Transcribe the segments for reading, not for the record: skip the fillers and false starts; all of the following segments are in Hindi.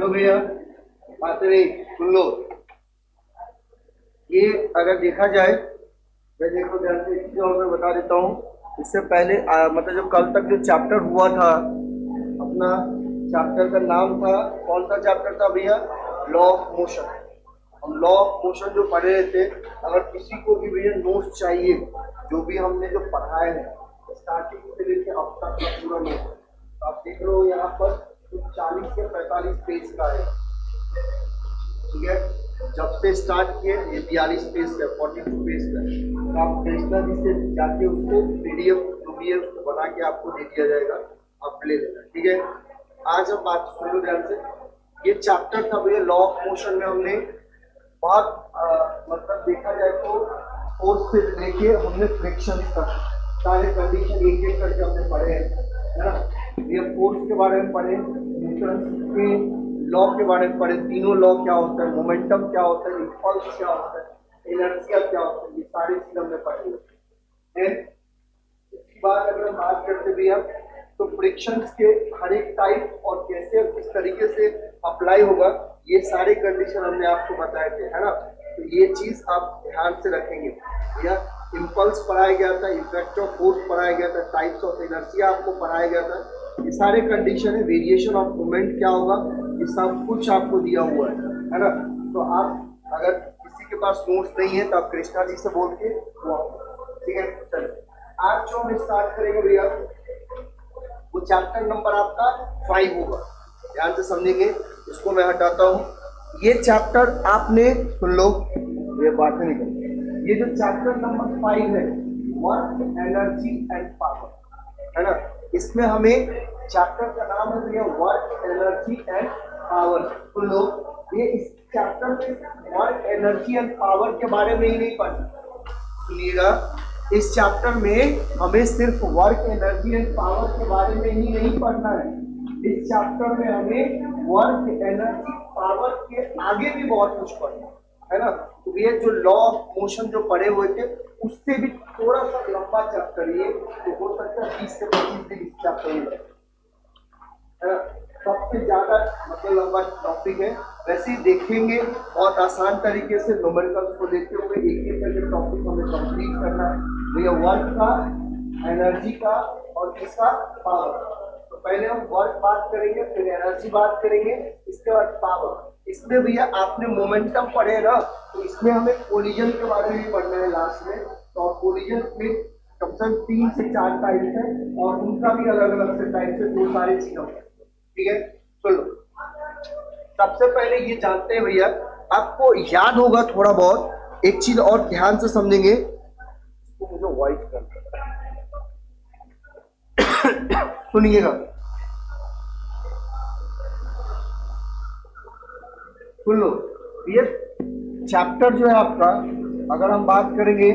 हेलो भैया, बात नहीं सुन लो। ये अगर देखा जाए, मैं देखो ध्यान से एक चीज और मैं बता देता हूँ। इससे पहले मतलब जो कल तक जो चैप्टर हुआ था अपना, चैप्टर का नाम था, कौन सा चैप्टर था भैया? Law of motion. हम लॉ ऑफ मोशन जो पढ़े रहे थे, अगर किसी को भी भैया नोट्स चाहिए, जो भी हमने जो पढ़ाए हैं स्टार्टिंग से लेके अब तक का पूरा नोट, तो आप देख रहे हो यहाँ पर 40 से 45 पेज का है। ठीक है, जब से स्टार्ट किए ये 42 पेज का, 42 पेज का। तो आप कृष्णा जी से जाके उसको पीडीएफ जो भी है उसको बना के आपको दे दिया जाएगा, आप ले लेना। ठीक है, आज हम बात सुनो ध्यान से। ये चैप्टर था भैया लॉ ऑफ मोशन में हमने बहुत मतलब देखा जाए तो फोर्स से लेके हमने फ्रिक्शन तक सारे कंडीशन एक एक करके हमने पढ़े हैं, है ना। ये फोर्स के बारे में पढ़े, न्यूटन के लॉ के बारे में पढ़े, तीनों लॉ क्या होता है, मोमेंटम क्या होता है, इम्पल्स क्या होता है, इनर्शिया क्या होता है, ये सारी चीज हमने पढ़ी है। इसके बाद अगर हम बात करते भी हम, तो फ्रिक्शंस के हर एक टाइप और कैसे किस तरीके से अप्लाई होगा, ये सारे कंडीशन हमने आपको बताए थे, है ना। तो ये चीज आप ध्यान से रखेंगे। या इम्पल्स पढ़ाया गया था, इफेक्ट ऑफ फोर्स पढ़ाया गया था, टाइप्स ऑफ इनर्शिया आपको पढ़ाया गया था, ये सारे कंडीशन है। वेरिएशन ऑफ मोमेंट क्या होगा, ये सब कुछ आपको दिया हुआ है ना। तो आप अगर किसी के पास नोट्स नहीं है तो आप कृष्णा जी से बोल के वो, ठीक है। चलिए आज जो हम स्टार्ट करेंगे भैया, वो चैप्टर नंबर आपका 5 होगा। ध्यान से समझेंगे, इसको मैं हटाता हूँ। ये चैप्टर आपने सुन लो, ये बातें नहीं करनी। ये जो चैप्टर नंबर 5 है, वर्क एनर्जी एंड पावर, है ना। इसमें हमें चैप्टर का नाम है भैया वर्क एनर्जी एंड पावर। सुन लो, ये इस चैप्टर में वर्क एनर्जी एंड पावर के बारे में ही नहीं पढ़ना। सुनिएगा, इस चैप्टर में हमें सिर्फ वर्क एनर्जी एंड पावर के बारे में ही नहीं पढ़ना है। इस चैप्टर में हमें वर्क एनर्जी पावर के आगे भी बहुत कुछ पढ़ना है ना। तो ये जो लॉ ऑफ मोशन जो पढ़े हुए थे उससे भी थोड़ा सा लंबा चैप्टर, ये तो हो सकता है 20 से 25 दिन इस चैप्टर में है ना। सबसे ज्यादा मतलब लंबा टॉपिक है। वैसे ही देखेंगे बहुत आसान तरीके से न्यूमेरिकल्स को देखते हुए एक एक करके टॉपिक हमें कंप्लीट करना है भैया, वर्क का, एनर्जी का और किसका, पावर। तो पहले हम वर्क बात करेंगे, फिर एनर्जी बात करेंगे, इसके बाद पावर। इसमें भैया आपने मोमेंटम पढ़े ना, तो इसमें हमें कोलिजन के बारे में पढ़ना है लास्ट में। तो कोलिजन में कम से कम 3 से 4 टाइप है और उनका भी अलग अलग से टाइप से वो सारी चीजें होंगी। ठीक है, चलो सबसे पहले ये जानते हैं भैया, आपको याद होगा थोड़ा बहुत, एक चीज और ध्यान से समझेंगे, इसको मुझे व्हाइट कर सुनिएगा, सुन लो। ये चैप्टर जो है आपका, अगर हम बात करेंगे,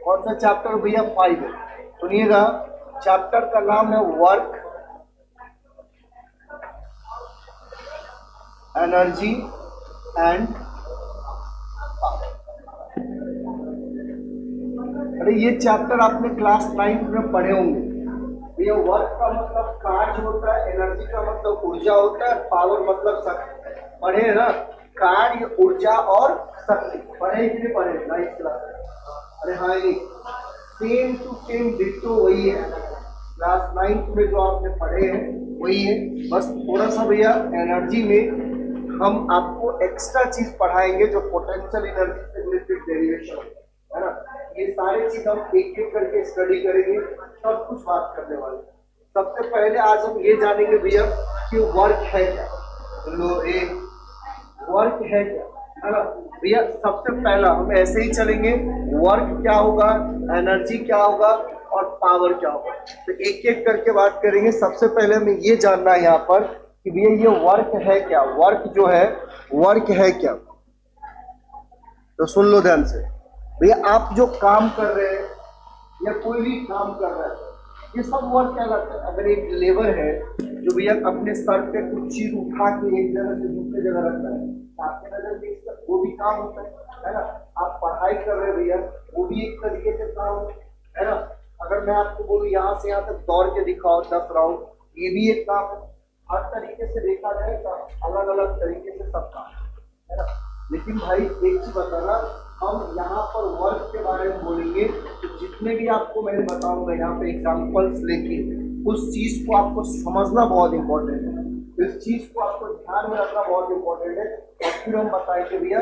कौन सा चैप्टर भैया? 5 है। सुनिएगा, चैप्टर का नाम है वर्क एनर्जी एंड पावर। अरे ये चैप्टर आपने क्लास 9 में पढ़े होंगे। ये वर्क का मतलब कार्य होता है, एनर्जी का मतलब ऊर्जा होता है, पावर मतलब शक्ति। पढ़े है ना, कार्य, ऊर्जा और शक्ति पढ़े, इसलिए पढ़े 9th क्लास। अरे हाँ, ये सेम टू सेम डिट्टो वही है, क्लास 9th में जो आपने पढ़े हैं वही है। बस थोड़ा सा भैया एनर्जी में हम आपको एक्स्ट्रा चीज पढ़ाएंगे जो पोटेंशियल एनर्जी से रिलेटेड डेरिवेशन है ना। ये सारे चीज हम एक एक करके स्टडी करेंगे, सब कुछ बात करने वाले। सबसे पहले आज हम ये जानेंगे भैया कि वर्क है क्या। लो, एक वर्क है क्या, है ना भैया। सबसे पहला हम ऐसे ही चलेंगे, वर्क क्या होगा, एनर्जी क्या होगा और पावर क्या होगा, तो एक एक करके बात करेंगे। सबसे पहले हमें ये जानना है यहाँ पर कि भैया ये वर्क है क्या, वर्क जो है वर्क है क्या। तो सुन लो ध्यान से भैया, आप जो काम कर रहे हैं या कोई भी काम कर रहा है, ये सब वर्क क्या करता है। अगर एक लेबर है जो भैया अपने सर पे कुछ चीज उठा के एक जगह से दूसरी जगह रखता है, आपके नजर में वो भी काम होता है ना। आप पढ़ाई कर रहे हैं भैया, वो भी एक तरीके से काम है ना। अगर मैं आपको बोलूं यहाँ से यहाँ तक दौड़ के दिखाओ 10 राउंड, ये भी एक काम है। हर तरीके से देखा जाए तो अलग अलग तरीके से सब काम है ना। लेकिन भाई एक चीज बताना, हम यहाँ पर वर्क के बारे में बोलेंगे तो जितने भी आपको मैंने बताऊंगा यहाँ पे एग्जांपल्स लेके, उस चीज को आपको समझना बहुत इंपॉर्टेंट है, इस चीज को आपको ध्यान में रखना बहुत इंपॉर्टेंट है। और फिर हम बताएंगे भैया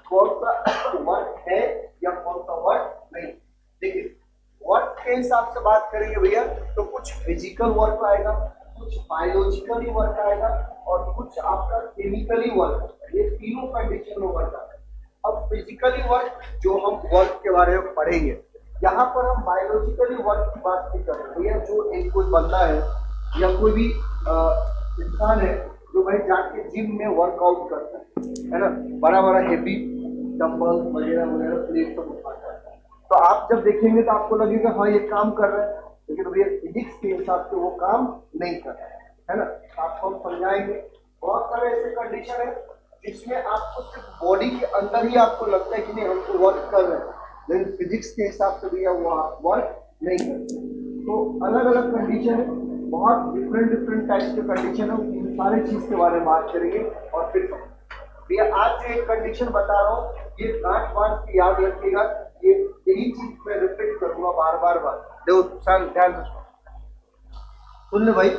कौन सा वर्क है या कौन सा वर्क नहीं। देखिए वर्क के हिसाब से बात करेंगे भैया तो कुछ फिजिकल वर्क आएगा, कुछ बायोलॉजिकली वर्क आएगा और कुछ आपका केमिकली वर्क। ये तीनों कंडीशन में वर्क आता है। अब फिजिकली वर्क जो हम वर्क के बारे में पढ़ेंगे, यहाँ पर हम बायोलॉजिकली वर्क की बात नहीं कर रहे भैया। जो एक कोई बंदा है या कोई भी इंसान है जो भाई जाके जिम में वर्कआउट करता है ना, बड़ा बड़ा हेवी डंबल वगैरह वगैरह प्लेट सब उठाता है, तो आप जब देखेंगे तो आपको लगेगा हाँ ये काम कर रहा है, लेकिन भैया फिजिक्स के हिसाब से वो काम नहीं कर रहा है ना। आपको हम समझाएंगे। बहुत सारे ऐसे कंडीशन है जिसमें आपको सिर्फ बॉडी के अंदर ही आपको लगता है कि नहीं हमको वर्क कर रहे हैं, लेकिन फिजिक्स के हिसाब से भैया वो वर्क नहीं करते। तो अलग अलग कंडीशन है, बहुत डिफरेंट टाइप्स के कंडीशन है, इन सारे चीज के बारे में बात करेंगे। और फिर भैया आज जो एक कंडीशन बता रहा हूँ ये गांठ बांध के याद रखिएगा, ये यही चीज मैं रिपीट करूंगा बार बार। देखो सर ध्यान से सुन ले भाई,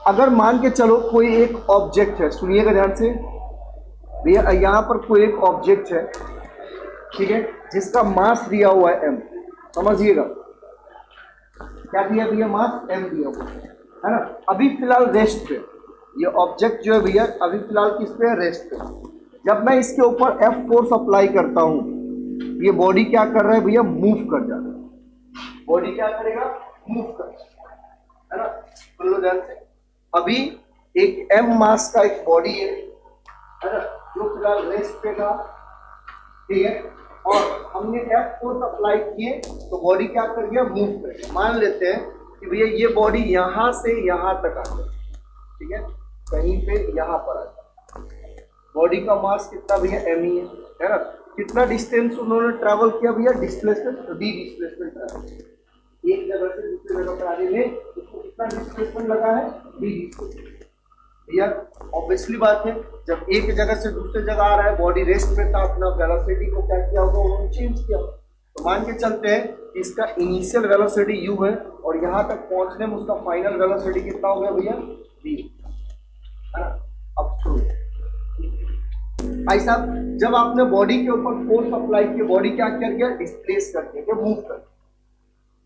अगर मान के चलो कोई एक ऑब्जेक्ट है, सुनिएगा ध्यान से भैया, यहाँ पर कोई एक ऑब्जेक्ट है ठीक है, जिसका मास दिया हुआ है m, समझिएगा क्या दिया भैया, मास m दिया हुआ है ना। अभी फिलहाल रेस्ट पे ये ऑब्जेक्ट जो है भैया, अभी फिलहाल किस पे है, रेस्ट पे। जब मैं इसके ऊपर F फोर्स अप्लाई करता हूँ, ये बॉडी क्या कर रहा है भैया, मूव कर जा रहा है। बॉडी क्या करेगा, मूव कर, है ना। सुन लो ध्यान से, अभी एक m मास का एक बॉडी है ना, जो फिलहाल रेस्ट पे था ठीक है, और हमने F फोर्स अप्लाई किए तो बॉडी क्या कर गया, मूव कर गया। मान लेते हैं कि भैया ये बॉडी यहां से यहां तक आ गई ठीक है, कहीं पे यहां पर आ गया। बॉडी का मास कितना भैया, m ही है ना। कितना डिस्टेंस उन्होंने ट्रैवल किया भैया, डिस्प्लेसमेंट d डिस्प्लेसमेंट ट्रैवल, एक जगह से दूसरी जगह पर आने में उसको कितना डिस्प्लेसमेंट लगा है, d डिस्प्लेसमेंट। भैया ऑब्वियसली बात है, जब एक जगह से दूसरी जगह आ रहा है, बॉडी रेस्ट में था, अपना वेलोसिटी को क्या किया होगा, उन्होंने चेंज किया। तो मान के चलते हैं कि इसका इनिशियल वेलोसिटी u है और यहाँ तक पहुंचने में उसका फाइनल वेलोसिटी कितना हो गया भैया, v है ना। अब सुनो भाई साहब, जब आपने बॉडी के ऊपर फोर्स अप्लाई किया, बॉडी क्या कर गया, डिस्प्लेस कर दिया, मूव कर।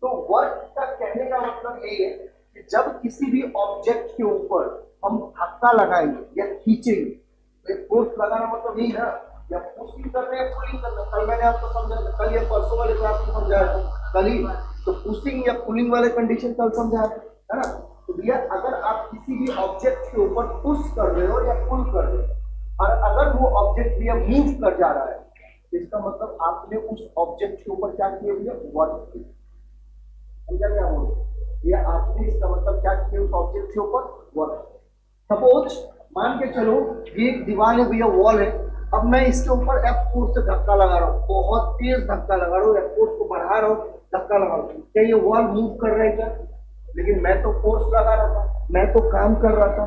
तो वर्क का कहने का मतलब यही है कि जब किसी भी ऑब्जेक्ट के ऊपर हम धक्का लगाएंगे या खींचेंगे, तो फोर्स लगाना मतलब यही ना, या पुशिंग कर रहे हैं, पुलिंग कर रहे हैं। कल मैंने आपको समझाया, कल या परसों वाले क्लास में समझाया था, कल ही तो पुशिंग या पुलिंग वाले कंडीशन कल समझाया है ना। तो भैया अगर आप किसी भी ऑब्जेक्ट के ऊपर पुश कर रहे हो या पुल कर रहे हो, और अगर वो ऑब्जेक्ट भैया मूव कर जा रहा है, तो इसका मतलब आपने उस ऑब्जेक्ट के ऊपर क्या किया भैया, वर्क किया। समझा क्या बोल भैया, आपने इसका मतलब क्या किया, उस ऑब्जेक्ट के ऊपर वर्क। सपोज मान के चलो ये एक दीवार है भैया, वॉल है, अब मैं इसके ऊपर F फोर्स से धक्का लगा रहा हूँ, बहुत तेज धक्का लगा रहा हूँ, F फोर्स को बढ़ा रहा हूँ, धक्का लगा रहा हूँ, क्या ये वॉल मूव कर रहा है क्या, लेकिन मैं तो फोर्स लगा रहा था, मैं तो काम कर रहा था।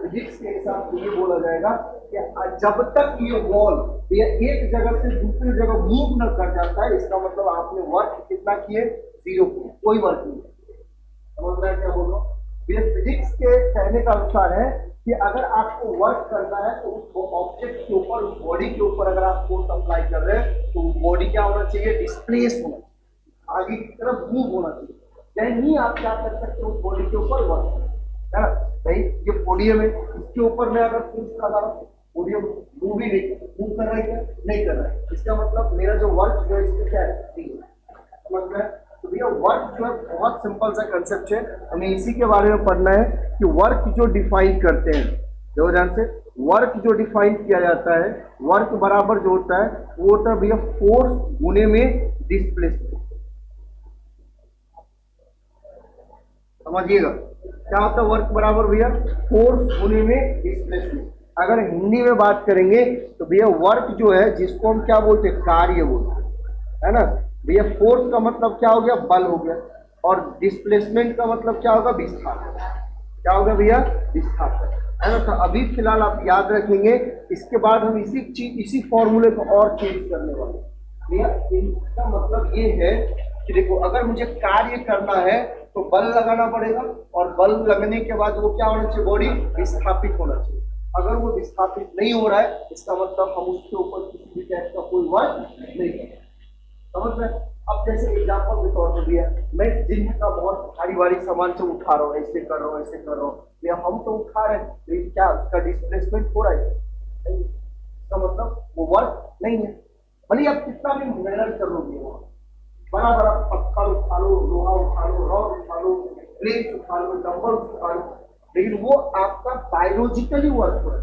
फिजिक्स के हिसाब से ये बोला जाएगा कि जब तक ये वॉल ये एक जगह से दूसरी जगह मूव न कर जाता है, इसका मतलब आपने वर्क कितना किए, 0 किए, कोई वर्क नहीं। समझ रहे हैं क्या बोल रहा हूँ? ये फिजिक्स के कहने का अनुसार है कि अगर आपको वर्क करना है तो उस ऑब्जेक्ट के ऊपर, उस बॉडी के ऊपर अगर आप फोर्स अप्लाई कर रहे हैं तो बॉडी क्या होना चाहिए, डिस्प्लेस होना, आगे की तरफ मूव होना चाहिए, नहीं आप क्या कर सकते हो उस बॉडी के ऊपर वर्क, है ना। भाई ये पोडियम है, इसके ऊपर मैं अगर फोर्स लगा रहा हूँ, पोडियम मूव ही नहीं, मूव कर रहा है क्या, नहीं कर रहा है, इसका मतलब मेरा जो वर्क जो है इसमें क्या है, समझ में। तो भैया वर्क जो है बहुत सिंपल सा कंसेप्ट है, हमें इसी के बारे में पढ़ना है कि वर्क जो डिफाइन करते हैं, देखो ध्यान से, वर्क जो डिफाइन किया जाता है, वर्क बराबर जो होता है वो होता है भैया फोर्स गुने में डिस्प्लेसमेंट। समझिएगा क्या होता है वर्क बराबर भैया, फोर्स गुने में डिस्प्लेसमेंट। अगर हिंदी में बात करेंगे तो भैया वर्क जो है जिसको हम क्या बोलते हैं, कार्य बोलते हैं, है ना। भैया फोर्स का मतलब क्या हो गया, बल हो गया, और डिस्प्लेसमेंट का मतलब क्या होगा? विस्थापन। क्या होगा भैया? विस्थापन, है ना। तो अभी फिलहाल आप याद रखेंगे, इसके बाद हम इसी फॉर्मूले को और चेंज करने वाले हैं। भैया इसका मतलब ये है कि देखो, अगर मुझे कार्य करना है तो बल लगाना पड़ेगा, और बल लगने के बाद वो क्या होना चाहिए? बॉडी विस्थापित होना चाहिए। अगर वो विस्थापित नहीं हो रहा है, इसका मतलब हम उसके ऊपर किसी भी टाइप का कोई वर्क नहीं कर रहे। समझ में? अब जैसे एग्जाम्पल के तौर पर दिया, मैं जिम का बहुत भारी भारी सामान से उठा रहा हूँ, ऐसे कर रहा हूँ, ऐसे कर रहा हूँ, या हम तो उठा रहे हैं, लेकिन क्या उसका डिस्प्लेसमेंट हो रहा है? नहीं। इसका मतलब वो वर्क नहीं है। भले आप कितना भी मेहनत कर लोगे, बड़ा बड़ा पत्थर उठा लो, लोहा उठा लो, रॉड उठा लो, प्लेट उठा लो, डंबल उठा लो, लेकिन वो आपका बायोलॉजिकली वर्क हो रहा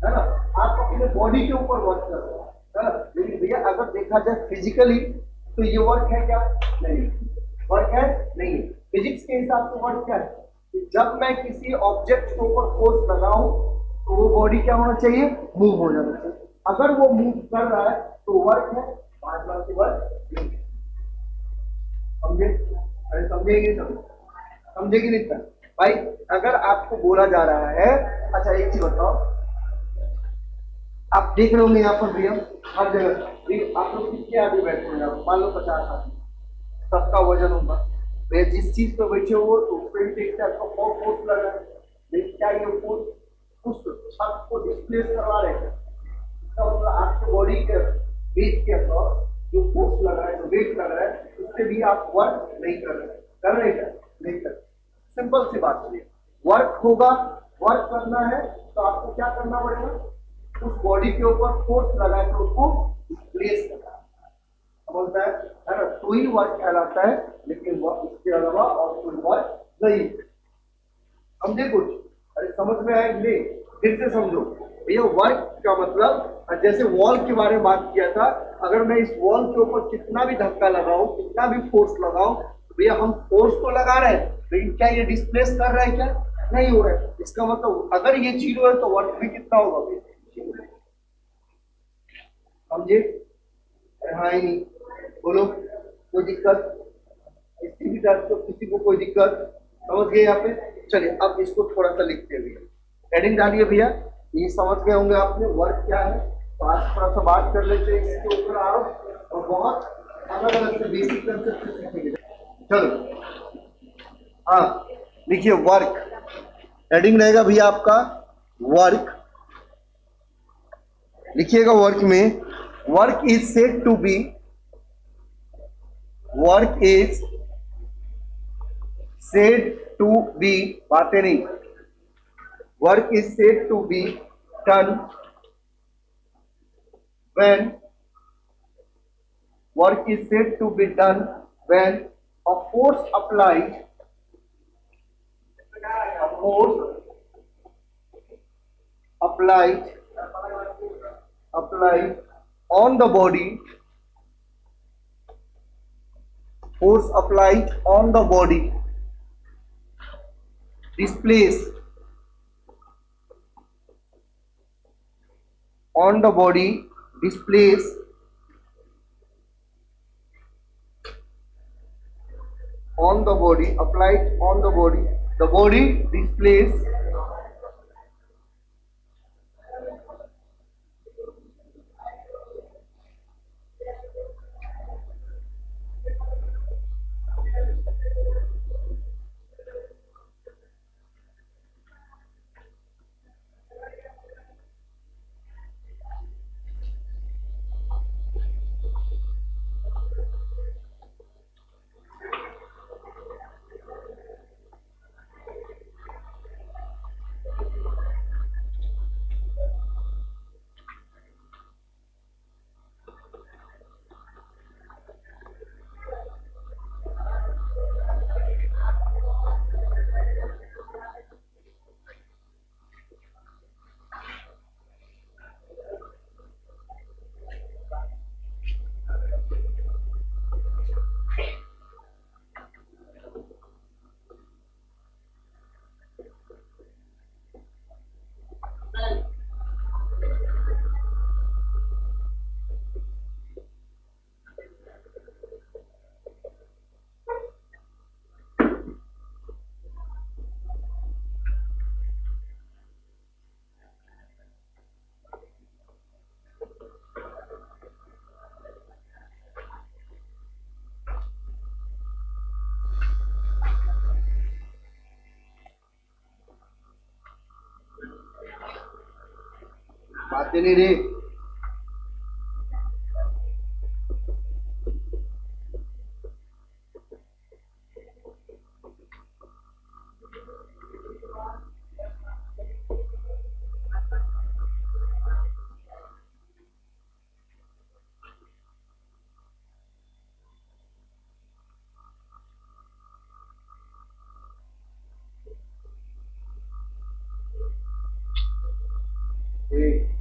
है ना। आप अपने बॉडी के ऊपर वर्क कर रहे हो, है ना। लेकिन भैया अगर देखा जाए फिजिकली, तो ये वर्क है क्या? नहीं। वर्क है? नहीं है। फिजिक्स के हिसाब से वर्क क्या है? कि जब मैं किसी ऑब्जेक्ट के ऊपर फोर्स लगाऊं, तो वो बॉडी क्या होना चाहिए? मूव हो जाना चाहिए। अगर वो मूव कर रहा है तो वर्क है, बाद बाकी वर्क नहीं है। समझे? अरे समझेंगे सब, समझेगी नहीं सर भाई? अगर आपको बोला जा रहा है, अच्छा एक चीज बताओ, आप देख रहे होंगे यहाँ पर भैया हर जगह आप लोग कितने आदमी बैठे हो? यहाँ मान लो 50 आदमी, सबका वजन होगा भैया। जिस चीज पे बैठे हो तो उस पर देखते हैं, आपको बहुत फोर्स लगा है, लेकिन क्या ये फोर्स उस छत को डिस्प्लेस करवा रहे हैं? इसका मतलब आपके बॉडी के वेट के अक्रॉस जो फोर्स लग रहा है, जो वेट लग रहा है, उससे भी आप वर्क नहीं कर रहे। कर रहे क्या? नहीं कर। सिंपल सी बात है, वर्क होगा, वर्क करना है तो आपको क्या करना पड़ेगा? उस बॉडी के ऊपर फोर्स लगा के उसको डिस्प्लेस करना बोलता है ना। तो ही वर्क कहलाता है, लेकिन इसके अलावा और कोई वर्क नहीं। समझे कुछ? अरे समझ में आए? ले फिर से समझो भैया। वर्क का मतलब, जैसे वॉल के बारे में बात किया था, अगर मैं इस वॉल के ऊपर कितना भी धक्का लगाऊं, कितना भी फोर्स लगाऊं, तो भैया हम फोर्स तो लगा रहे हैं, लेकिन क्या ये डिस्प्लेस कर रहा है? क्या नहीं हो रहा है। इसका मतलब अगर ये जीरो है तो वर्क भी कितना होगा भैया? समझे? हाँ ही नहीं। बोलो कोई दिक्कत? किसी भी टाइप को किसी को कोई दिक्कत? समझ गए यहाँ पे? चलिए अब इसको थोड़ा सा लिखते हैं भैया, हेडिंग डालिए भैया। ये समझ गए होंगे आपने वर्क क्या है। तो आज थोड़ा सा बात कर लेते हैं इसके ऊपर आओ, और बहुत अलग अलग से बेसिक कंसेप्ट सीखेंगे। चलो हाँ, लिखिए वर्क। हेडिंग रहेगा भैया आपका वर्क। लिखिएगा वर्क में, work is said to be, work is said to be, बातें नहीं, work is said to be done when, work is said to be done when a force applied, a force applied on the body, force applied on the body displace, on the body displace on the body, applied on the body displays आते नहीं रे। एक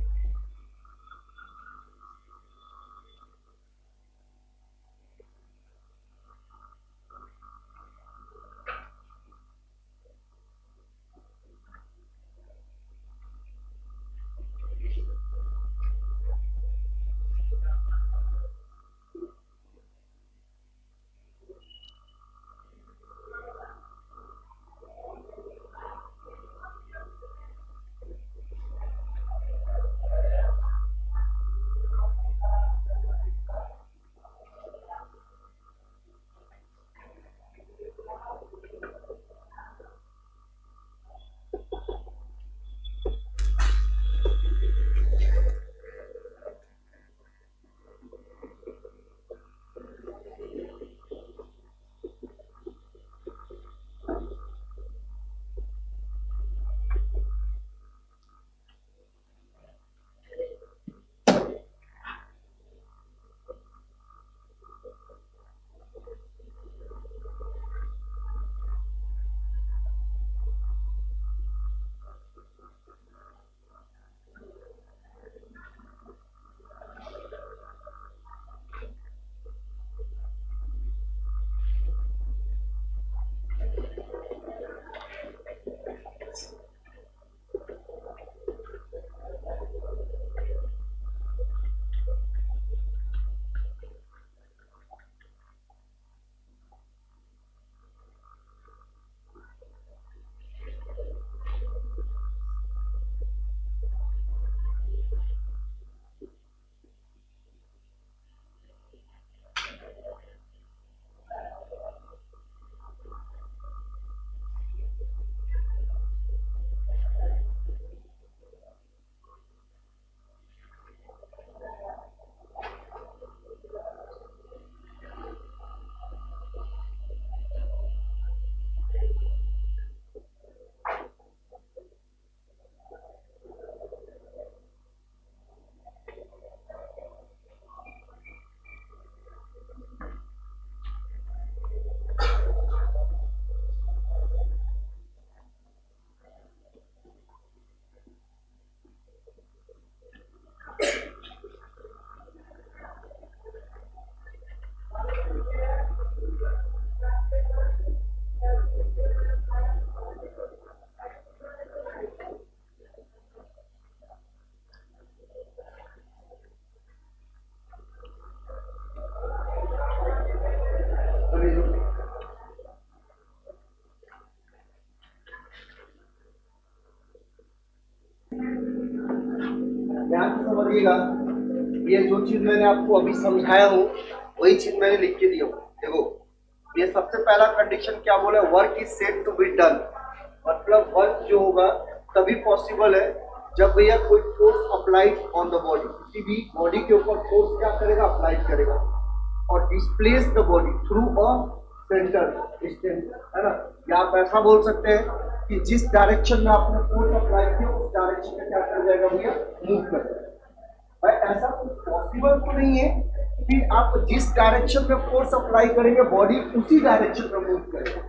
ध्यान से समझिएगा, ये जो चीज मैंने आपको अभी समझाया हूँ वही चीज मैंने लिख के दी हूँ। देखो, ये सबसे पहला कंडीशन क्या बोला, work is said to be done, मतलब वर्क जो होगा तभी पॉसिबल है जब भैया कोई force applied on the body, किसी भी बॉडी के ऊपर फोर्स क्या करेगा, अप्लाइड करेगा और displace the body through a centre distance, है ना। या आप ऐसा बोल सकते हैं कि जिस डायरेक्शन में आपने फोर्स अप्लाई किया उस डायरेक्शन में क्या कर जाएगा भैया, मूव कर जाएगा। भाई ऐसा कुछ पॉसिबल तो नहीं है कि आप जिस डायरेक्शन में फोर्स अप्लाई करेंगे बॉडी उसी डायरेक्शन में मूव करेगा।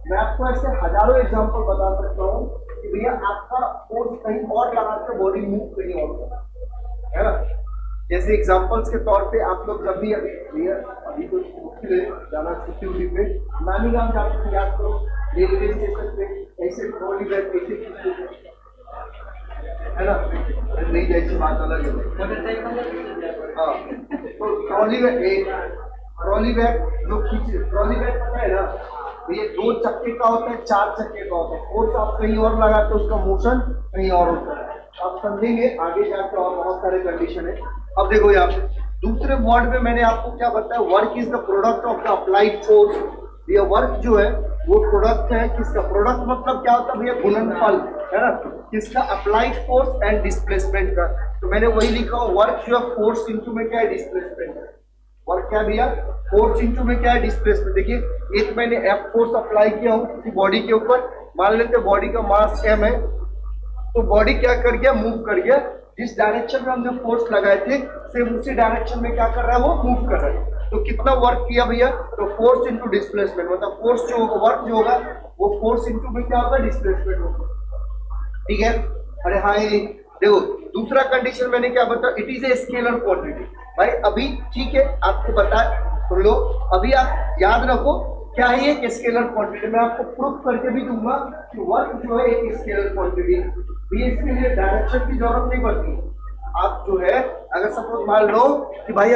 मैं आपको ऐसे हजारों एग्जांपल बता सकता हूँ कि भैया आपका फोर्स कहीं और लगा के बॉडी मूव कहीं और करता है ना। जैसे एग्जांपल्स के तौर पे आप लोग जब भी अभी तो छुट्टी जाना, छुट्टी उठी पे नानी गांव जाते थे, याद करो रेलवे स्टेशन पे ऐसे ट्रॉली बैग ऐसे है ना, नहीं जैसी बात अलग है। हाँ, तो ट्रॉली बैग जो खींचे, ट्रॉली बैग पता है ना, ये 2 चक्के का होता है, 4 चक्के का होता है, फोर्स आप कहीं और लगाते हो उसका मोशन कहीं और होता है। आप समझेंगे आगे जाकर और बहुत सारे कंडीशन है। अब देखो यहाँ पे दूसरे वर्ड में मैंने आपको क्या बताया, work is the product of the applied force भैया वर्क जो है वो प्रोडक्ट है किसका, प्रोडक्ट मतलब क्या होता है भैया, गुणनफल है ना, किसका, अप्लाइड फोर्स एंड डिस्प्लेसमेंट का। तो मैंने वही लिखा हूँ, वर्क जो है फोर्स इंटू में क्या है, डिस्प्लेसमेंट है। वर्क क्या भैया, फोर्स इंटू में क्या है, डिस्प्लेसमेंट। देखिए एक मैंने एफ फोर्स अप्लाई किया हूँ किसी बॉडी के ऊपर, मान लेते हैं बॉडी का मास m है, तो बॉडी क्या कर गया, मूव कर गया, जिस डायरेक्शन में हमने फोर्स लगाए थे सेम उसी डायरेक्शन में क्या कर रहा है, वो मूव कर रहा है। तो कितना वर्क किया भैया, तो फोर्स इंटू डिस्प्लेसमेंट, मतलब फोर्स जो होगा, वर्क जो होगा वो फोर्स इंटू में क्या होगा, डिस्प्लेसमेंट होगा। ठीक है, अरे हाँ ये देखो दूसरा कंडीशन मैंने क्या बताया, it is a scalar quantity. भाई अभी ठीक है आपको बताया, सुन लो, अभी आप याद रखो क्या है ये स्केलर क्वांटिटी। मैं आपको प्रूफ करके भी दूंगा कि वर्क जो है एक स्केलर क्वांटिटी है, इसके लिए डायरेक्शन की जरूरत नहीं पड़ती। आप जो है अगर सपोज मान लो कि भाई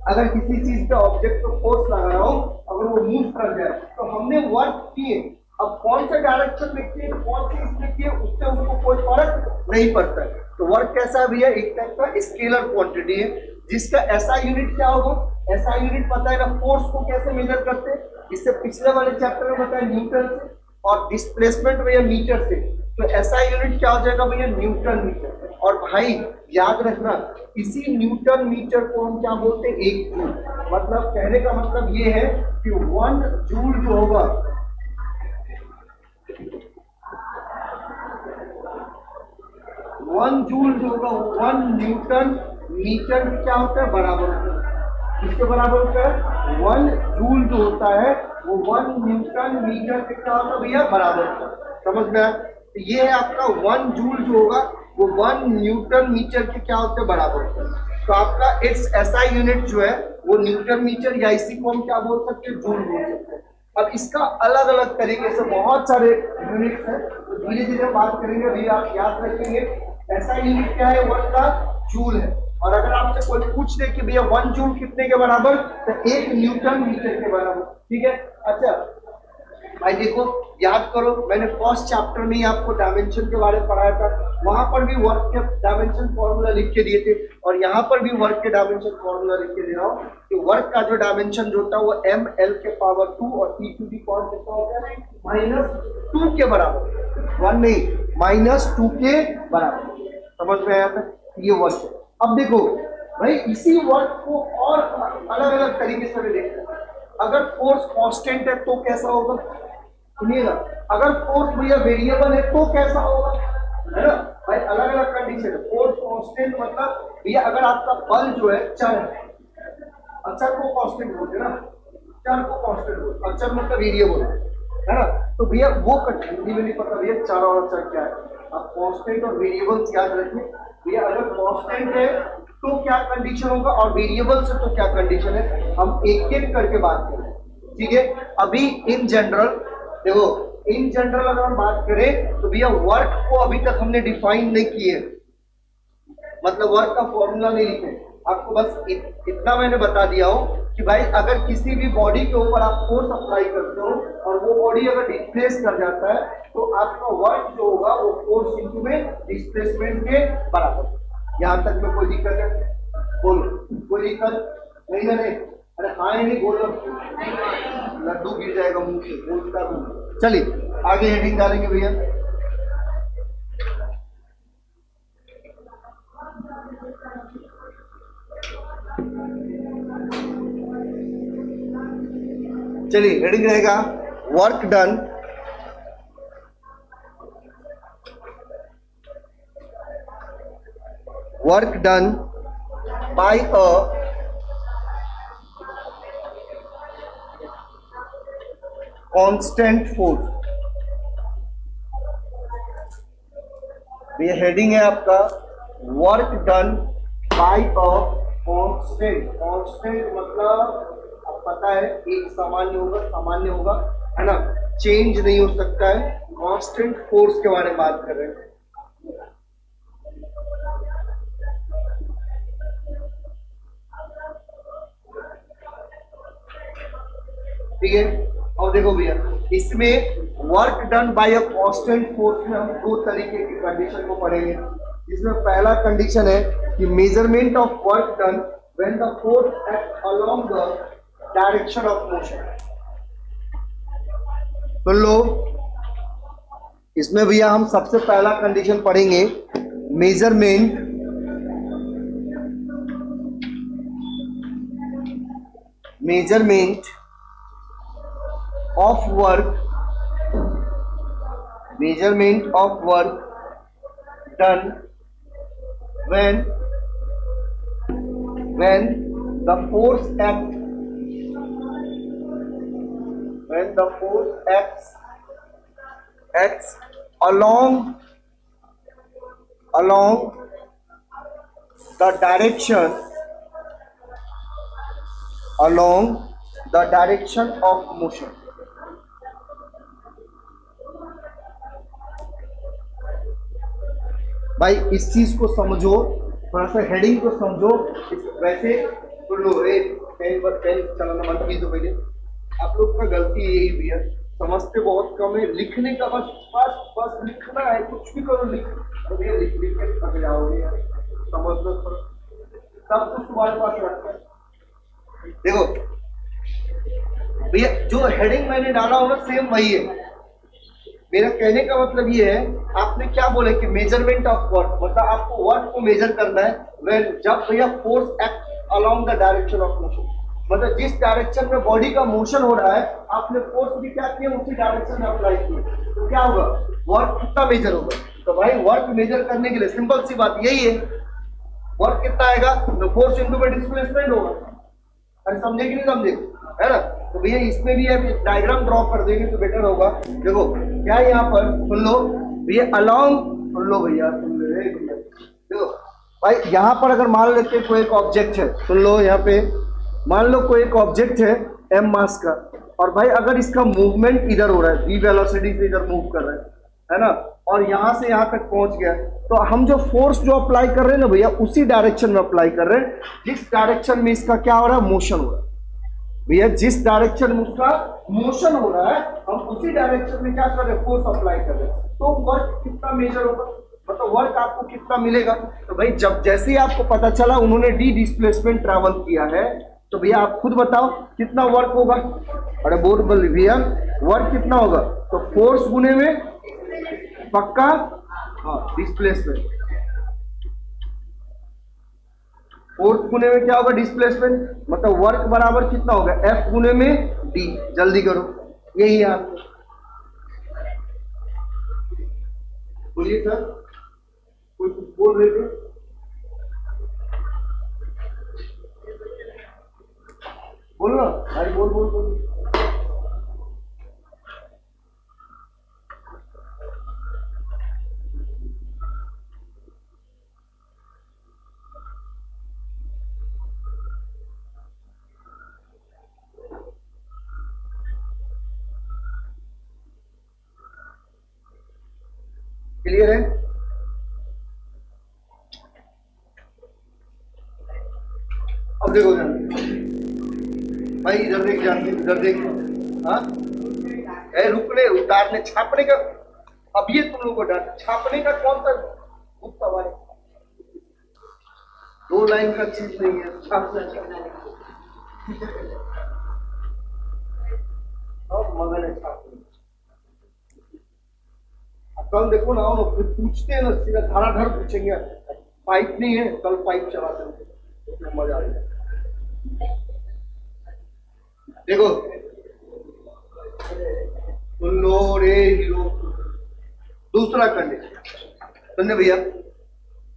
अगर किसी चीज पे ऑब्जेक्ट को फोर्स लगा रहा हूं, अगर वो मूव कर जाए तो हमने वर्क किए, अब कौन से डायरेक्शन में किए, कौन से इसमें किए, उससे उसको कोई फर्क नहीं पड़ता है। तो वर्क कैसा भी है, एक टाइप का स्केलर क्वांटिटी है, जिसका ऐसा यूनिट क्या होगा, ऐसा यूनिट पता है ना, फोर्स को कैसे मेजर करते हैं, इससे पिछले वाले चैप्टर में बताया न्यूटन से, और डिस्प्लेसमेंट भैया मीटर से। तो ऐसा यूनिट क्या हो जाएगा भैया, न्यूटन मीटर। और भाई याद रखना, इसी न्यूटन मीटर को हम क्या बोलते हैं, एक जूल। मतलब कहने का मतलब ये है कि 1 जूल जो होगा, 1 जूल जो होगा 1 न्यूटन मीटर क्या होता है, बराबर होता है, किसके बराबर होता है, 1 जूल जो होता है वो 1 न्यूटन मीटर के क्या होता है भैया, बराबर होता है। समझ में आया? तो ये है आपका 1 जूल जो होगा वो 1 न्यूटन मीटर के क्या होते हैं, बराबर होता है। तो आपका इट्स ऐसा यूनिट जो है वो न्यूटन मीटर, या इसी को हम क्या बोल सकते हैं, जूल बोल सकते हैं। अब इसका अलग अलग तरीके से बहुत सारे यूनिट्स हैं, तो धीरे धीरे बात करेंगे। अभी आप याद रखेंगे ऐसा यूनिट क्या है, वर्क का, जूल है। और अगर आपसे कोई पूछ दे कि भैया 1 जूल कितने के बराबर, तो 1 न्यूटन मीटर के बराबर। ठीक है, अच्छा भाई देखो याद करो, मैंने फर्स्ट चैप्टर में ही आपको डायमेंशन के बारे में पढ़ाया था, वहां पर भी वर्क के डायमेंशन फॉर्मूला लिख के दिए थे, और यहाँ पर भी वर्क के डायमेंशन फॉर्मूला लिख के दे रहा हूँ कि वर्क का जो डायमेंशन जो होता है वो ml⁴ और p टू दी पावर कितना होता है, -2 के बराबर, 1 नहीं -2 के बराबर। समझ में आया था, ये वर्क है। अब देखो भाई इसी वर्क को और अलग अलग तरीके से भी देखते हैं। अगर फोर्स कांस्टेंट है तो कैसा होगा, सुनिएगा, अगर फोर्स भैया वेरिएबल है तो कैसा होगा, है ना भाई, अलग अलग कंडीशन है। फोर्स कांस्टेंट मतलब भैया अगर आपका बल जो है चर है, चर को कांस्टेंट बोलते हैं ना, चर को कांस्टेंट बोलते हैं, चर मतलब वेरिएबल है ना, तो भैया वो हिंदी में नहीं पता भैया चर और चर क्या है, आप कांस्टेंट और वेरिएबल्स याद रखिए। भैया अगर कांस्टेंट है तो क्या कंडीशन होगा, और वेरिएबल से तो क्या कंडीशन है, हम एक एक करके बात करें। ठीक है, अभी इन जनरल देखो, इन जनरल अगर हम बात करें तो भैया वर्क को अभी तक हमने डिफाइन नहीं किए, मतलब वर्क का फॉर्मूला नहीं लिखे, आपको बस इतना मैंने बता दिया हो कि भाई अगर किसी भी बॉडी के ऊपर आप फोर्स अप्लाई करते हो और वो बॉडी अगर डिस्प्लेस कर जाता है तो आपका वर्क जो होगा वो फोर्स इंटू में डिस्प्लेसमेंट के बराबर। यहां तक में कोई दिक्कत है, बोलो कोई दिक्कत नहीं ना, नहीं अरे हाँ नहीं बोलो, लड्डू गिर जाएगा मुंह से, बोलता हूँ। चलिए आगे हेडिंग डालेंगे भैया। चलिए हेडिंग रहेगा work done by a constant force. ये हेडिंग है आपका work done by a constant. Constant मतलब अब पता है एक सामान्य होगा है ना, चेंज नहीं हो सकता है। कांस्टेंट फोर्स के बारे में बात कर रहे हैं। ठीक है, और देखो भैया इसमें work done by a constant force में हम दो तरीके की कंडीशन को पढ़ेंगे। इसमें पहला कंडीशन है कि measurement of work done when the force act along the direction of motion. सुन लो, इसमें भैया हम सबसे पहला कंडीशन पढ़ेंगे, measurement of work, measurement of work done when the force acts along the direction of motion। भाई इस चीज को समझो, थोड़ा सा हेडिंग को समझो। वैसे सुन लो, पेन चलाना बंद की तो पहले। आप लोग का गलती यही भी है, समझते बहुत कम है, लिखने का बस बस लिखना है, कुछ भी करो लिख के थक जाओगे यार, समझ लो थोड़ा, सब कुछ तुम्हारे पास रखता है। देखो भैया, जो हेडिंग मैंने डाला हो ना सेम वही है। मेरा कहने का मतलब ये है, आपने क्या बोला कि मेजरमेंट ऑफ वर्क, मतलब आपको वर्क को मेजर करना है व्हेन, जब भैया force act along the direction of motion, मतलब जिस डायरेक्शन में बॉडी का मोशन हो रहा है, आपने फोर्स भी क्या किया, उसी डायरेक्शन में अप्लाई किया, तो क्या होगा, वर्क कितना मेजर होगा। तो भाई वर्क मेजर करने के लिए सिंपल सी बात यही है, वर्क कितना आएगा, तो फोर्स इंटू में डिस्प्लेसमेंट होगा। अरे समझे कि नहीं समझे, है ना। तो भैया इसमें भी अभी डायग्राम ड्रॉ कर देंगे तो बेटर होगा। देखो क्या यहाँ पर, सुन लो भैया, अलोंग, सुन लो भैया, सुन लो भैया, देखो भाई यहाँ पर अगर मान लेते कोई एक ऑब्जेक्ट है, सुन लो यहाँ पे मान लो कोई एक ऑब्जेक्ट है m मास का, और भाई अगर इसका मूवमेंट इधर हो रहा है, v वेलोसिटी से इधर मूव कर रहा है ना, और यहाँ से यहाँ तक पहुंच गया, तो हम जो फोर्स जो अप्लाई कर रहे हैं ना भैया, उसी डायरेक्शन में अप्लाई कर रहे हैं जिस डायरेक्शन में इसका क्या हो रहा है, मोशन हो रहा है। भैया जिस डायरेक्शन में उसका मोशन हो रहा है, हम उसी डायरेक्शन में क्या कर रहे हैं, फोर्स अप्लाई कर रहे हैं। तो वर्क कितना मेजर होगा, मतलब वर्क आपको कितना मिलेगा। तो भाई जब जैसे ही आपको पता चला उन्होंने डी डिस्प्लेसमेंट ट्रैवल किया है, तो भैया आप खुद बताओ कितना वर्क होगा। अरे बोल भैया वर्क कितना होगा, तो फोर्स गुने में पक्का, हाँ डिस्प्लेसमेंट, फोर्स गुने में क्या होगा, डिस्प्लेसमेंट, मतलब वर्क बराबर कितना होगा, एफ गुने में डी। जल्दी करो, यही है आपको। बोलिए सर, कोई कुछ बोल रहे थे, बोलो ना भाई, बोल बोल बोल। क्लियर है। अब देखो भाई, इधर देख, जान इधर देख, हाँ रुकने उतारने छापने का, अब ये तुम लोगों को डर छापने का कौन सा बुक सवाल, 2 लाइन का चीज नहीं है, छापना और मगन है छापने। कल देखो ना, पूछते हैं ना सीधा धड़ाधड़ पूछेंगे, पाइप नहीं है, कल पाइप चलाते हैं, उसमें मजा आ जाएगा। देखो सुन लो रे हीरो, दूसरा कंडीशन सुनने भैया,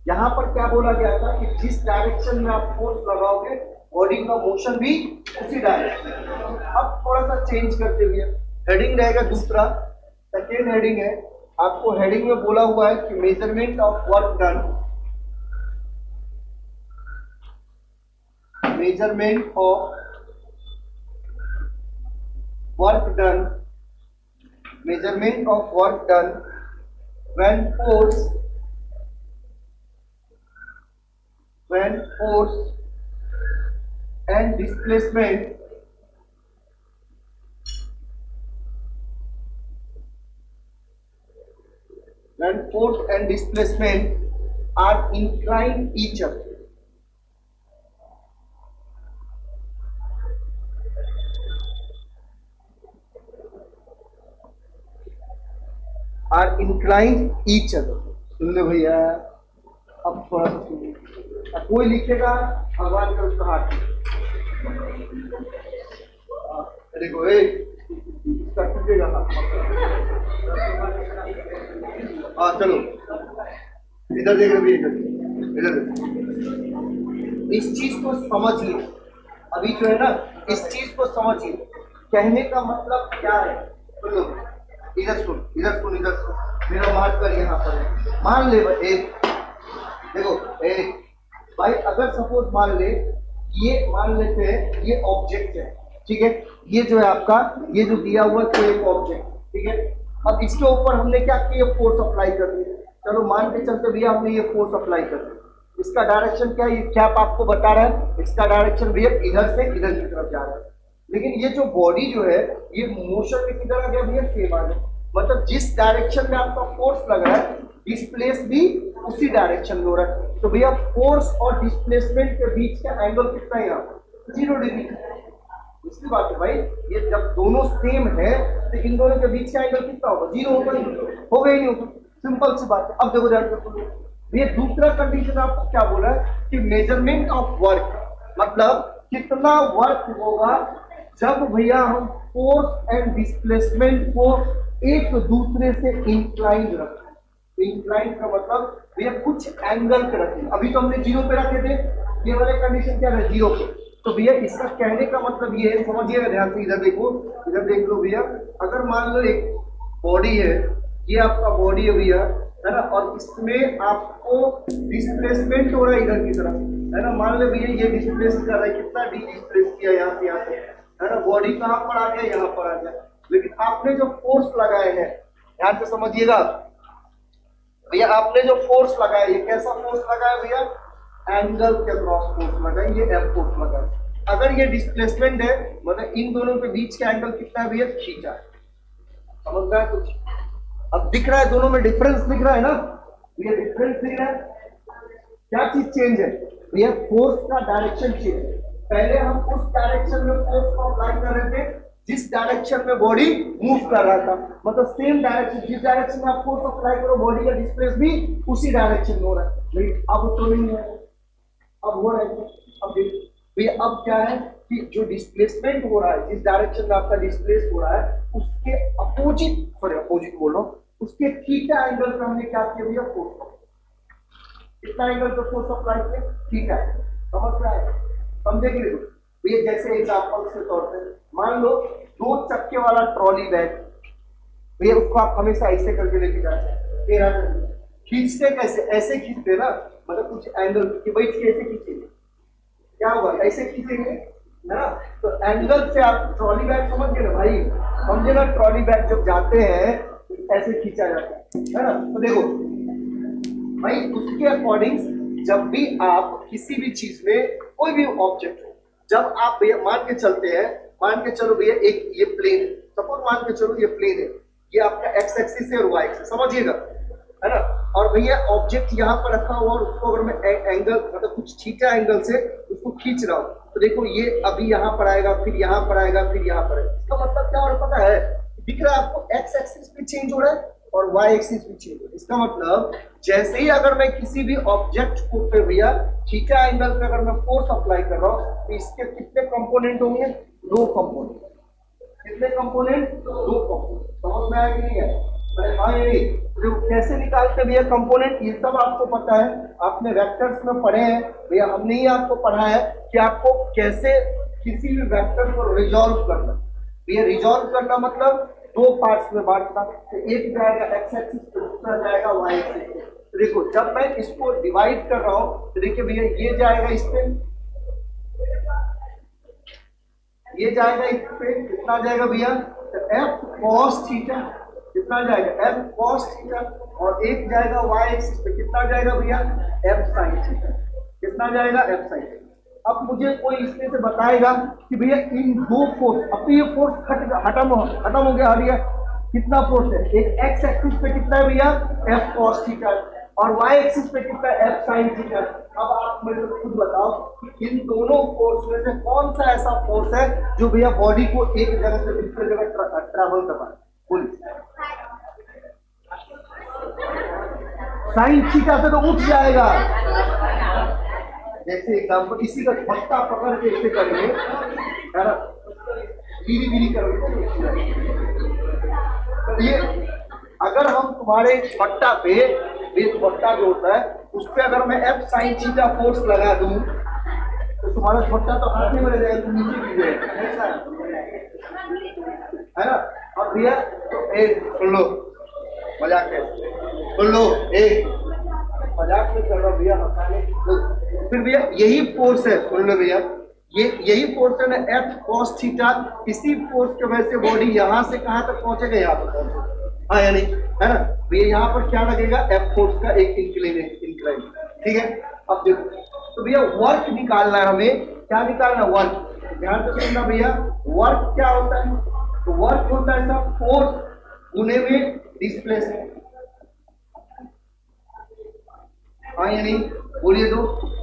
यहां पर क्या बोला गया था कि जिस डायरेक्शन में आप फोर्स लगाओगे, बॉडी का मोशन भी उसी डायरेक्शन। अब थोड़ा सा चेंज करते हुए हेडिंग रहेगा दूसरा, सेकेंड हेडिंग है, आपको हेडिंग में बोला हुआ है कि measurement of work done, measurement of work done, measurement of work done when force and displacement are inclined each other। Are incline each other. सुन ले भैया, अब थोड़ा सा सुनिए। अब कोई लिखेगा भगवान का उसका हाथ देखो, इसका टूटेगा हाथ। हाँ चलो, इधर देख रहे, इधर देखो, इस चीज को समझिए। अभी जो है ना, इस चीज को समझिए, कहने का मतलब क्या है। सुन लो, इधर सुन, इधर सुन, इधर सुन। मेरा मार्कर यहाँ पर है। मान ले भाई, देखो भाई, अगर सपोज मान ले, ये मान लेते हैं ये ऑब्जेक्ट है, ठीक है। ये जो है आपका, ये जो दिया हुआ तो एक ऑब्जेक्ट, ठीक है। अब इसके ऊपर हमने क्या किया, फोर्स अप्लाई कर दी। चलो मान के चलते भैया हमने ये फोर्स अप्लाई कर दी। इसका डायरेक्शन क्या है, ये कैप आपको बता रहा है, इसका डायरेक्शन भैया इधर से इधर की तरफ जा रहा है। लेकिन ये जो बॉडी जो है, ये मोशन में किधर आ गया भैया, सेम आ गया। मतलब जिस डायरेक्शन में आपका फोर्स लग रहा है, डिस्प्लेस भी उसी डायरेक्शन में हो रहा है। तो भैया फोर्स और डिस्प्लेसमेंट के बीच का एंगल कितना है, यहाँ 0 डिग्री। इसकी बात है भाई, ये जब दोनों सेम है तो इन दोनों के बीच का एंगल कितना होगा, 0 होगा, होगा ही नहीं होगा। सिंपल सी बात है। अब देखो ध्यान से, ये दूसरा कंडीशन आपको क्या बोला है कि मेजरमेंट ऑफ वर्क, मतलब कितना वर्क होगा जब भैया हम फोर्स एंड डिस्प्लेसमेंट को एक दूसरे से इंक्लाइन रखें। इंक्लाइन का मतलब भैया कुछ एंगल पे रखें। अभी तो हमने 0 पे रखे थे, ये वाले कंडीशन क्या है, 0 पे। तो भैया इसका कहने का मतलब ये है, समझिएगा ध्यान से, इधर देखो, इधर देख लो भैया। अगर मान लो एक बॉडी है, ये आपका बॉडी है भैया, है ना, और इसमें आपको डिस्प्लेसमेंट हो रहा है इधर की तरफ, है ना। मान लो भैया ये डिस्प्लेस कर रहा है, कितना डी डिस्प्लेस किया यहाँ से यहाँ से, है ना। बॉडी कहाँ पर आ गया, यहाँ पर आ गया। लेकिन आपने जो फोर्स लगाए हैं, ध्यान से समझिएगा भैया, आपने जो फोर्स लगाया, ये कैसा फोर्स लगाया भैया, एंगल के क्रॉस फोर्स लगाए, ये एफ फोर्स लगाए। अगर ये डिस्प्लेसमेंट है, मतलब इन दोनों के बीच का एंगल कितना है भैया, थीटा। समझ रहा है कुछ? अब दिख रहा है दोनों में डिफरेंस दिख रहा है ना, ये डिफरेंस दिख रहा है। क्या चीज चेंज है भैया, फोर्स का डायरेक्शन चेंज है। पहले हम उस डायरेक्शन में फोर्स को अप्लाई कर रहे थे जिस डायरेक्शन में बॉडी मूव कर रहा था, मतलब सेम डायरेक्शन, जिस डायरेक्शन में आप फोर्स अप्लाई करो बॉडी का डिस्प्लेस भी उसी डायरेक्शन में हो रहा है। लेकिन अब तो नहीं है, अब हो रहा है। अब भैया अब क्या है कि जो डिस्प्लेसमेंट हो रहा है, जिस डायरेक्शन में आपका डिस्प्लेस हो रहा है, उसके अपोजिट बोल रहा हूं, उसके थीटा एंगल पे हमने क्या किया भैया, फोर्स। कितना एंगल पे फोर्स अप्लाई किया, थीटा। समझ रहा है, समझेंगे भैया। जैसे एग्जांपल के तौर पे मान लो 2 चक्के वाला ट्रॉली बैग भैया, उसको आप हमेशा ऐसे करके लेके जाते हैं, खींचते कैसे, ऐसे खींचते ना, मतलब कुछ एंगल की बैठ के ऐसे खींचेंगे, क्या होगा, ऐसे खींचेंगे ना। तो एंगल से आप ट्रॉली बैग समझ गए ना भाई, समझे ना। ट्रॉली बैग जब जाते हैं तो ऐसे खींचा जाता है ना। तो देखो भाई, उसके अकॉर्डिंग जब भी आप किसी भी चीज में कोई भी ऑब्जेक्ट हो, जब आप भैया मान के चलते हैं, मान के चलो भैया एक ये प्लेन, सपोज मान के चलो ये प्लेन है, ये आपका एक्स एक्सिस है और वाई एक्सिस, समझिएगा, है ना। और भैया ऑब्जेक्ट यहाँ पर रखा हुआ और उसको अगर मैं एंगल, मतलब कुछ थीटा एंगल से उसको खींच रहा हूँ, तो देखो ये अभी यहाँ पर आएगा, फिर यहाँ पर आएगा, फिर यहाँ पर आएगा। इसका मतलब क्या हो रहा है पता है, दिख रहा है आपको, एक्स एक्सिस भी चेंज हो रहा है और वाई एक्सिस भी चेंज हो रहा है। इसका मतलब जैसे ही अगर मैं किसी भी ऑब्जेक्ट को पे भैया थीटा एंगल पे अगर मैं फोर्स अप्लाई कर रहा हूँ, तो इसके कितने कंपोनेंट होंगे, 2 कंपोनेंट। कितने कंपोनेंट, 2 कंपोनेंट। समझ में आया कि नहीं है? अरे हाँ, ये तो कैसे निकालते भैया कंपोनेंट, ये सब आपको पता है, आपने वेक्टर्स में पढ़े हैं भैया। हमने ही आपको पढ़ा है कि आपको कैसे किसी भी वेक्टर को रिजॉल्व करना। भैया रिजॉल्व करना मतलब 2 पार्ट्स में बांटना, तो एक जाएगा एक्स एक्सिस पे, दूसरा जाएगा वाई एक्सिस पे। तो देखो जब मैं इसको डिवाइड कर रहा हूँ, तो देखिए भैया ये जाएगा इस पे, ये जाएगा इस पे, कितना जाएगा भैया, तो एफ कॉस थीटा, कितना जाएगा, एफ कॉस थीटा। और एक जाएगा वाई एक्सिस पे, कितना जाएगा भैया, एफ साइन थीटा। कितना जाएगा, एफ साइन थीटा। अब मुझे कोई इसमें से बताएगा कि भैया इन 2 फोर्स, अब ये फोर्स खत्म हो गया, हट गया। कितना फोर्स है, एक एक्स एक्सिस पे कितना है भैया, एफ कॉस थीटा, और वाई एक्सिस पे कितना है, एफ साइन थीटा। अब आप मुझे खुद बताओ कि इन दोनों फोर्स में से कौन सा ऐसा फोर्स है जो भैया बॉडी को एक जगह से दूसरी जगह ट्रैवल कर रहा है, बोलिए। साइन थीटा से तो उठ जाएगा। जैसे एग्जाम्पल इसी का पट्टा पकड़ के इसे करेंगे, है ना, धीरे धीरे करोगे तो ये अगर हम तुम्हारे पट्टा पे पट्टा जो होता है उस पर अगर मैं एफ साइन थीटा फोर्स लगा दूं तो तुम्हारा पट्टा तो हाथ में रह जाएगा, तुम नीचे गिर जाएगा, ऐसा है ना। अब भैया तो एक सुन लो, मजाक है, सुन लो, एक मजाक में कर रहा भैया, हंसाने फिर भैया यही फोर्स है, सुन लो भैया, यही फोर्स है ना एफ कॉस थीटा। इसी फोर्स की वजह से बॉडी यहाँ से कहाँ तक पहुंचेगा, यहाँ पर पहुंचेगा, हाँ यानी, है ना भैया। यहाँ पर क्या लगेगा, एफ फोर्स का एक इंक्लाइन, ठीक है। अब देखो तो भैया वर्क निकालना है हमें, क्या निकालना, वर्क। ध्यान से सुनना भैया, वर्क क्या होता है, तो वर्क होता है सब फोर्स गुने में डिस्प्लेसमेंट, हाँ या नहीं, बोलिए तो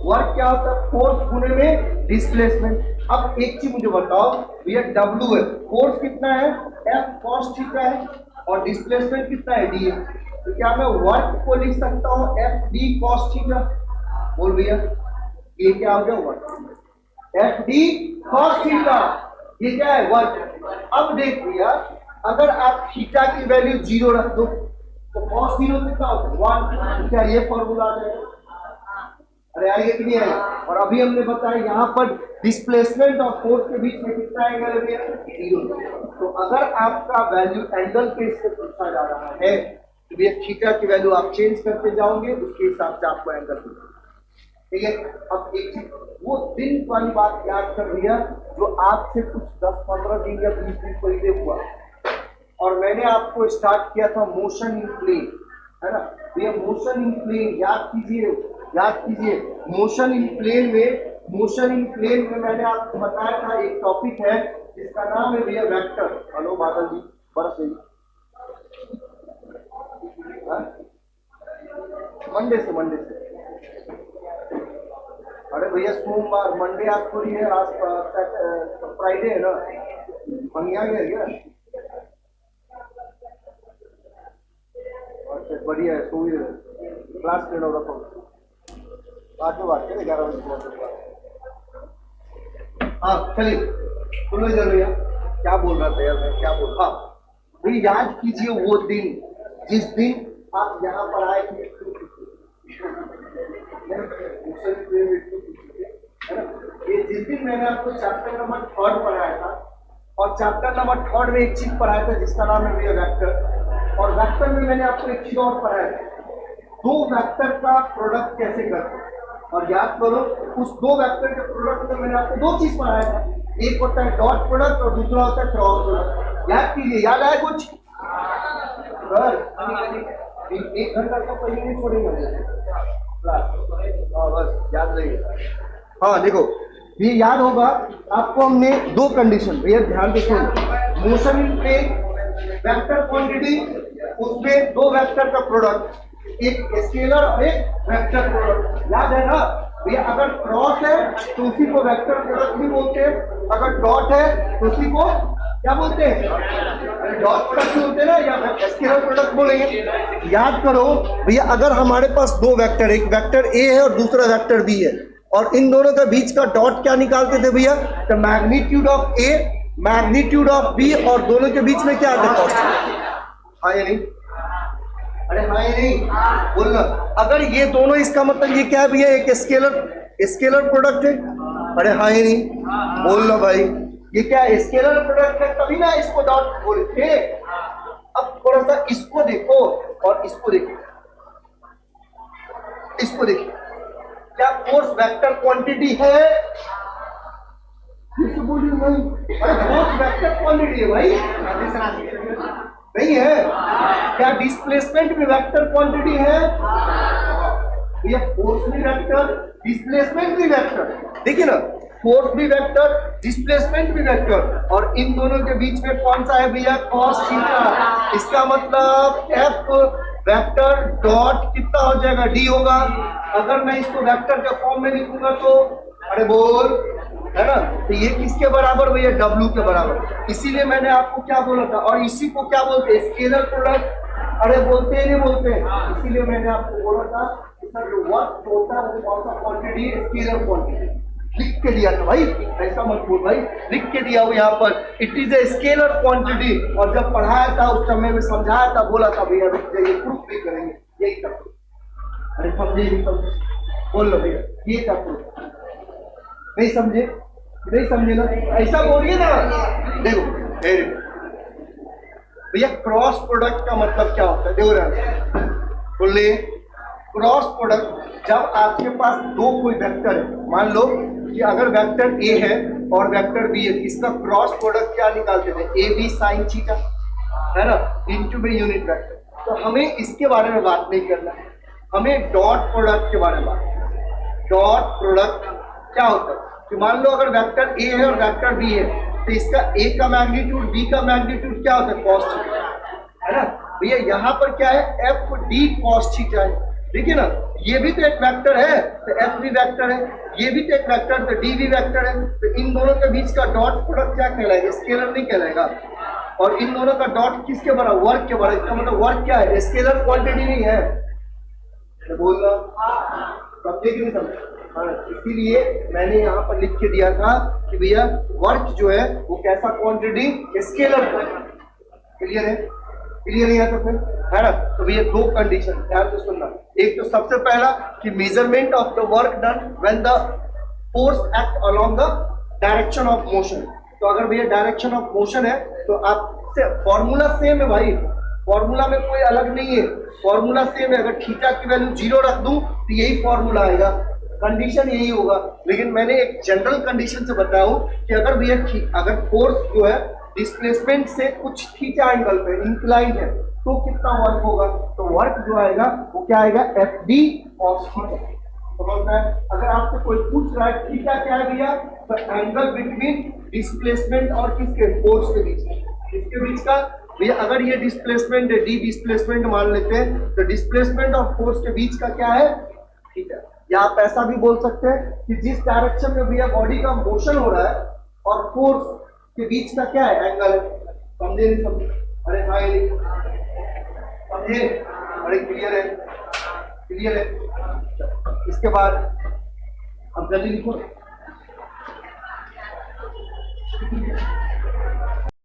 वर्क क्या होता है, फोर्स गुने में डिस्प्लेसमेंट। अब एक चीज मुझे बताओ भैया, डब्ल्यू है, फोर्स कितना है, एफ कॉस थीटा है, और डिस्प्लेसमेंट कितना है, डी है। तो क्या मैं वर्क को लिख सकता हूँ एफ डी कॉस थीटा, बोल भैया, ये क्या हो गया, work, F D cos theta, ये क्या है, वर्क। अब देख भैया, अगर आप थीटा की वैल्यू 0 रख दो तो कॉस 0 कितना होता है, 1, क्या ये फॉर्मूला आ जाएगा, अरे आएगा कि नहीं आएगा। और अभी हमने बताया यहाँ पर डिस्प्लेसमेंट और फोर्स के बीच में कितना आएगा भैया, 0। तो अगर आपका वैल्यू एंगल के इससे पूछा जा रहा है तो भैया थीटा की वैल्यू आप चेंज करते जाओगे, उसके हिसाब से आपको एंगल मिलेगा, ठीक है। अब एक चीज, वो दिन वाली बात याद कर भैया, जो आपसे कुछ 10-15 दिन या 20 दिन पहले हुआ, और मैंने आपको स्टार्ट किया था मोशन इन प्लेन, है ना भैया, मोशन इन प्लेन याद कीजिए, याद कीजिए। मोशन इन प्लेन में मैंने आपको बताया था एक टॉपिक है जिसका नाम है भैया वेक्टर। हेलो बादल जी, बरस गई मंडे से अरे भैया सोमवार, मंडे आज थोड़ी है, आज फ्राइडे है ना, मंगिया गया क्या, बढ़िया है, सो ही क्लास टेन हो रहा, बाद में बात करें 11 बजे। हाँ चलिए, सुनो इधर भैया, क्या बोल रहा था यार मैं, क्या बोल रहा, भाई याद कीजिए वो दिन जिस दिन आप यहाँ पर आए थे, ये जिस दिन मैंने आपको चैप्टर नंबर 3 पढ़ाया था, और चैप्टर नंबर 3 में एक चीज पढ़ाया था जिसका नाम है भैया वेक्टर, और वेक्टर में मैंने आपको एक चीज और पढ़ाया था, 2 वेक्टर का प्रोडक्ट कैसे करते हैं। और याद करो उस 2 वेक्टर के प्रोडक्ट में मैंने आपको 2 चीज पढ़ाया था, एक होता है डॉट प्रोडक्ट और दूसरा होता है क्रॉस प्रोडक्ट। याद कीजिए, याद आया कुछ, एक घंटा का पहले नहीं छोड़ेंगे बस, याद रहिएगा। हाँ देखो, ये याद होगा आपको, हमने 2 कंडीशन, भैया ध्यान से सुनो, motion in plane, vector quantity, उसमें 2 वेक्टर का प्रोडक्ट, एक स्केलर और एक वेक्टर प्रोडक्ट, याद है ना भैया। अगर क्रॉस है तो उसी को वेक्टर प्रोडक्ट भी बोलते हैं, अगर डॉट है तो उसी को क्या बोलते हैं, डॉट प्रोडक्ट बोलते हैं ना, या स्केलर प्रोडक्ट बोलेंगे। याद करो भैया, अगर हमारे पास 2 वेक्टर, एक वेक्टर ए है और दूसरा वेक्टर बी है, और इन दोनों के बीच का डॉट क्या निकालते थे भैया, the magnitude of A, magnitude of B, और दोनों के बीच में क्या आता है, हाँ या नहीं, अरे हाँ या नहीं बोलना। अगर ये दोनों, इसका मतलब ये क्या है भैया, एक स्केलर प्रोडक्ट है, अरे हाँ या नहीं बोलना भाई, ये क्या स्केलर प्रोडक्ट है, तभी ना इसको डॉट बोलते। अब थोड़ा सा इसको देखो और इसको देखो, इसको देखिए, क्या फोर्स वेक्टर क्वांटिटी है, बोलिए नहीं, अरे फोर्स वेक्टर क्वांटिटी है भाई, नहीं है क्या, डिस्प्लेसमेंट भी वेक्टर क्वांटिटी है, ये फोर्स भी वेक्टर, डिस्प्लेसमेंट भी वेक्टर, देखिए ना, फोर्स भी वेक्टर, डिस्प्लेसमेंट भी वेक्टर, और इन दोनों के बीच में कौन सा है भैया, कॉस थीटा। इसका मतलब एफ वेक्टर डॉट कितना हो जाएगा, डी होगा। अगर मैं इसको वेक्टर के फॉर्म में लिखूंगा तो, अरे बोल, है ना, तो ये किसके बराबर भैया, डब्ल्यू के बराबर। इसीलिए मैंने आपको क्या बोला था, और इसी को क्या बोलते हैं, स्केलर प्रोडक्ट, अरे बोलते ही नहीं बोलते, इसीलिए मैंने आपको बोला था कि सर जो वर्क होता है वो कौन सा क्वांटिटी, स्केलर क्वांटिटी। लिख के दिया था भाई, ऐसा मत बोल भाई, लिख के दिया हो यहाँ पर, it is a scalar quantity. और जब पढ़ाया था उस समय में समझाया था, बोला था भैया रुक जाइए प्रूफ भी करेंगे, यही सब। अरे समझे नहीं समझे, बोल लो भैया ये क्या प्रूफ, नहीं समझे, नहीं समझे ना, ऐसा बोलिए ना। देखो भैया क्रॉस प्रोडक्ट का मतलब क्या होता है, देखो बोलिए क्रॉस प्रोडक्ट, जब आपके पास दो कोई वेक्टर है, मान लो कि अगर वेक्टर ए है और वेक्टर बी है, इसका क्रॉस प्रोडक्ट क्या निकालते थे, ए बी साइन थीटा, है ना, इनटू बी यूनिट वेक्टर। तो हमें इसके बारे में बात नहीं करना है, हमें डॉट प्रोडक्ट के बारे में बात। डॉट प्रोडक्ट क्या होता है कि मान लो अगर वेक्टर ए है और वेक्टर बी है, तो इसका ए का मैग्नीट्यूड बी का मैग्नीट्यूड क्या होता है, कॉस थीटा, है ना भैया। यहाँ पर क्या है, एफ डी कॉस थीटा है, देखिए ना, ये भी तो एक वेक्टर है तो एफ भी वेक्टर है, ये भी तो एक वेक्टर तो डी भी वेक्टर है। तो इन दोनों के बीच का डॉट प्रोडक्ट क्या कहलाएगा, स्केलर नहीं कहलाएगा। और इन दोनों का डॉट किसके बराबर, वर्क के बराबर। इसका मतलब वर्क क्या है, स्केलर क्वांटिटी नहीं है, बोलना समझे कि नहीं समझे। हाँ, इसीलिए मैंने यहाँ पर लिख के दिया था कि भैया वर्क जो है वो कैसा क्वांटिटी, स्केलर क्वांटिटी। क्लियर है, क्लियर नहीं है तो फिर, है ना। तो भैया दो कंडीशन ध्यान से सुनना, एक तो सबसे पहला कि measurement of the work done when the force act along the direction of motion. तो अगर भैया डायरेक्शन ऑफ मोशन है तो आपसे फॉर्मूला सेम है भाई, फॉर्मूला में कोई अलग नहीं है, फॉर्मूला सेम है। अगर थीटा की वैल्यू 0 रख दूं तो यही फॉर्मूला आएगा, कंडीशन यही होगा। लेकिन मैंने एक जनरल कंडीशन से बताया हूं कि अगर भैया अगर फोर्स जो है डिस्प्लेसमेंट से कुछ थीटा एंगल पे इंक्लाइन है तो कितना वर्क होगा, तो वर्क जो आएगा वो क्या आएगा, एफ डी कॉस थीटा। समझना है, अगर आपसे कोई पूछ रहा है थीटा क्या है भैया, तो एंगल बिटवीन डिस्प्लेसमेंट और किसके, फोर्स के बीच, इसके बीच का भैया। अगर ये डिस्प्लेसमेंट है, डी डिस्प्लेसमेंट मान लेते हैं, तो डिस्प्लेसमेंट और फोर्स के बीच का क्या है, थीटा। या आप ऐसा भी बोल सकते हैं कि जिस डायरेक्शन में भैया बॉडी का मोशन हो रहा है और फोर्स के बीच का क्या है, एंगल है। समझे नहीं समझे, अरे हाँ समझे, अरे क्लियर है, क्लियर है। इसके बाद अब जल्दी लिखो।